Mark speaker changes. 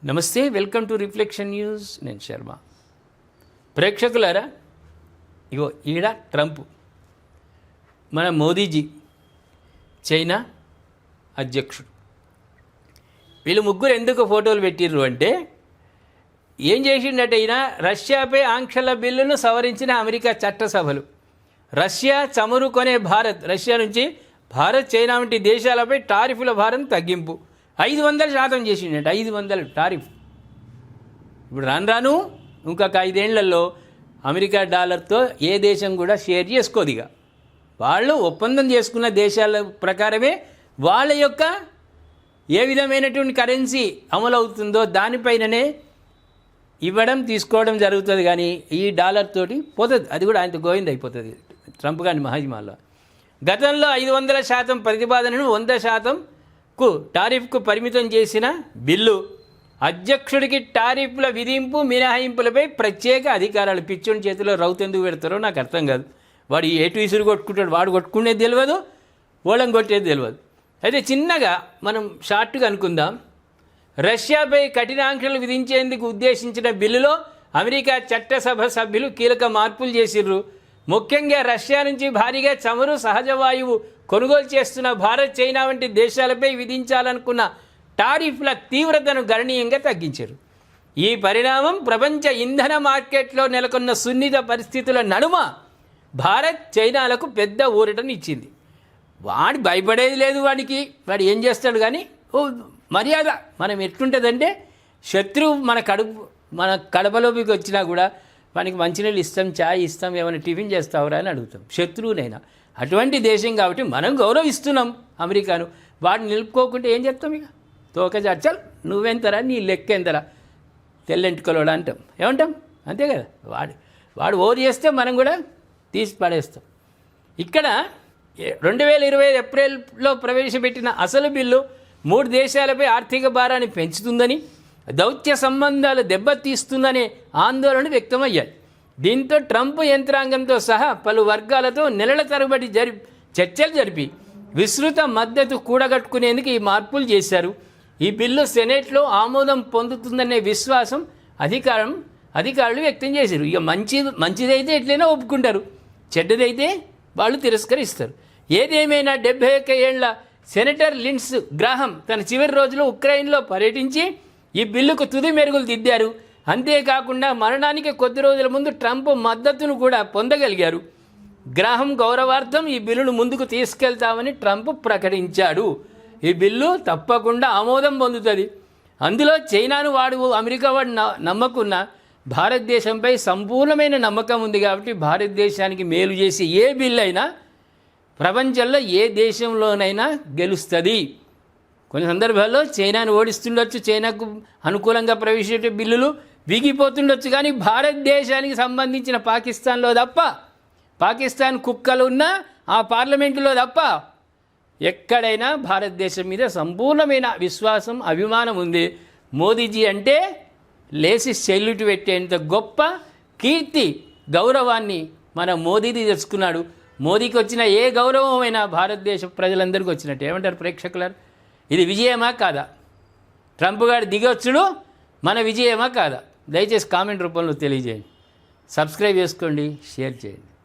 Speaker 1: నమస్తే, welcome to reflection news. నేను శర్మ. ప్రేక్షకులారా, ఇగో ఈడ ట్రంప్, మన మోదీజీ, చైనా అధ్యక్షుడు. వీళ్ళు ముగ్గురు ఎందుకు ఫోటోలు పెట్టిర్రు అంటే, ఏం చేసిండట ఈయన, రష్యాపై ఆంక్షల బిల్లును సవరించిన అమెరికా చట్టసభలు. రష్యా చమురు కొనే భారత్, రష్యా నుంచి భారత్, చైనా వంటి దేశాలపై టారిఫ్ల భారం తగ్గింపు 500% చేసిండట. 500 టారిఫ్. ఇప్పుడు రాను ఇంకొక 5 ఏళ్లలో అమెరికా డాలర్తో ఏ దేశం కూడా షేర్ చేసుకోదు. ఇక వాళ్ళు ఒప్పందం చేసుకున్న దేశాల ప్రకారమే వాళ్ళ యొక్క ఏ విధమైనటువంటి కరెన్సీ అమలవుతుందో దానిపైననే ఇవ్వడం తీసుకోవడం జరుగుతుంది. కానీ ఈ డాలర్ తోటి పోతుంది, అది కూడా ఆయనతో గోవింద అయిపోతుంది ట్రంప్ గారి మహాజిమాల్లో. గతంలో 500% ప్రతిపాదనను 100%కు టారిఫ్కు పరిమితం చేసిన బిల్లు అధ్యక్షుడికి టారిఫ్ల విధింపు మినహాయింపులపై ప్రత్యేక అధికారాలు. పిచ్చోని చేతిలో రౌతు ఎందుకు పెడతారో నాకు అర్థం కాదు. వాడు ఏటు ఇసురు కొట్టుకుంటాడు, వాడు కొట్టుకునేది తెలియదు, ఓళం కొట్టేది తెలియదు. అయితే చిన్నగా మనం షార్ట్గా అనుకుందాం. రష్యాపై కఠినాంక్షలు విధించేందుకు ఉద్దేశించిన బిల్లులో అమెరికా చట్టసభ సభ్యులు కీలక మార్పులు చేసిర్రు. ముఖ్యంగా రష్యా నుంచి భారీగా చమురు, సహజ వాయువు కొనుగోలు చేస్తున్న భారత్, చైనా వంటి దేశాలపై విధించాలనుకున్న టారిఫ్ల తీవ్రతను గణనీయంగా తగ్గించారు. ఈ పరిణామం ప్రపంచ ఇంధన మార్కెట్లో నెలకొన్న సున్నిత పరిస్థితుల నడుమ భారత్, చైనాలకు పెద్ద ఊరటనిచ్చింది. వాడు భయపడేది లేదు, వాడు ఏం చేస్తాడు. కానీ మర్యాద మనం ఎట్లుంటుందంటే, శత్రువు మన కడపలోకి వచ్చినా కూడా వానికి మంచినీళ్ళు ఇస్తాం, ఛాయ్ ఇస్తాం, ఏమైనా టిఫిన్ చేస్తావురా అని అడుగుతాం, శత్రువునైనా. అటువంటి దేశం కాబట్టి మనం గౌరవిస్తున్నాం అమెరికాను. వాడిని నిలుపుకోకుంటే ఏం చెప్తాం? ఇక తోకజాడు, చల్ నువ్వెంతరా, నీ లెక్క ఎంతరా, తెల్లెంటుకలోడా అంటాం. ఏమంటాం? అంతే కదా. వాడు ఓరు చేస్తే మనం కూడా తీసి పడేస్తాం. ఇక్కడ 2025 ఏప్రిల్లో ప్రవేశపెట్టిన అసలు బిల్లు 3 దేశాలపై ఆర్థిక భారాన్ని పెంచుతుందని, దౌత్య సంబంధాలు దెబ్బతీస్తుందనే ఆందోళన వ్యక్తమయ్యాయి. దీంతో ట్రంప్ యంత్రాంగంతో సహా పలు వర్గాలతో నెలల తరబడి చర్చలు జరిపి విస్తృత మద్దతు కూడగట్టుకునేందుకు ఈ మార్పులు చేశారు. ఈ బిల్లు సెనేట్లో ఆమోదం పొందుతుందనే విశ్వాసం అధికారులు వ్యక్తం చేశారు. ఇక మంచిదైతే ఎట్లయినా ఒప్పుకుంటారు, చెడ్డదైతే వాళ్ళు తిరస్కరిస్తారు. ఏదేమైనా 71 ఏళ్ల సెనేటర్ లిండ్స్ గ్రాహం తన చివరి రోజులో ఉక్రెయిన్లో పర్యటించి ఈ బిల్లుకు తుది మెరుగులు దిద్దారు. అంతేకాకుండా మరణానికి కొద్ది రోజుల ముందు ట్రంప్ మద్దతును కూడా పొందగలిగారు. గ్రాహం గౌరవార్థం ఈ బిల్లును ముందుకు తీసుకెళ్తామని ట్రంప్ ప్రకటించాడు. ఈ బిల్లు తప్పకుండా ఆమోదం పొందుతుంది. అందులో చైనాను అమెరికా వాడు నమ్మకున్న భారతదేశంపై సంపూర్ణమైన నమ్మకం ఉంది. కాబట్టి భారతదేశానికి మేలు చేసి ఏ బిల్లు అయినా ప్రపంచంలో ఏ దేశంలోనైనా గెలుస్తుంది. కొన్ని సందర్భాల్లో చైనాను ఓడిస్తుండొచ్చు, చైనాకు అనుకూలంగా ప్రవేశించే బిల్లులు వీగిపోతుండొచ్చు. కానీ భారతదేశానికి సంబంధించిన పాకిస్తాన్లో తప్ప, పాకిస్తాన్ కుక్కలు ఉన్న ఆ పార్లమెంటులో తప్ప ఎక్కడైనా భారతదేశం మీద సంపూర్ణమైన విశ్వాసం, అభిమానం ఉంది. మోదీజీ అంటే లేసి సెల్యూట్ పెట్టేంత గొప్ప కీర్తి, గౌరవాన్ని మన మోదీది తెచ్చుకున్నాడు. మోదీకి వచ్చిన ఏ గౌరవమైనా భారతదేశ ప్రజలందరికీ వచ్చినట్టు. ఏమంటారు ప్రేక్షకులారు? ఇది విజయమా కాదా? ట్రంప్ గారి దిగొచ్చుడు మన విజయమా కాదా? దయచేసి కామెంట్ రూపంలో తెలియజేయండి. సబ్స్క్రైబ్ చేసుకోండి, షేర్ చేయండి.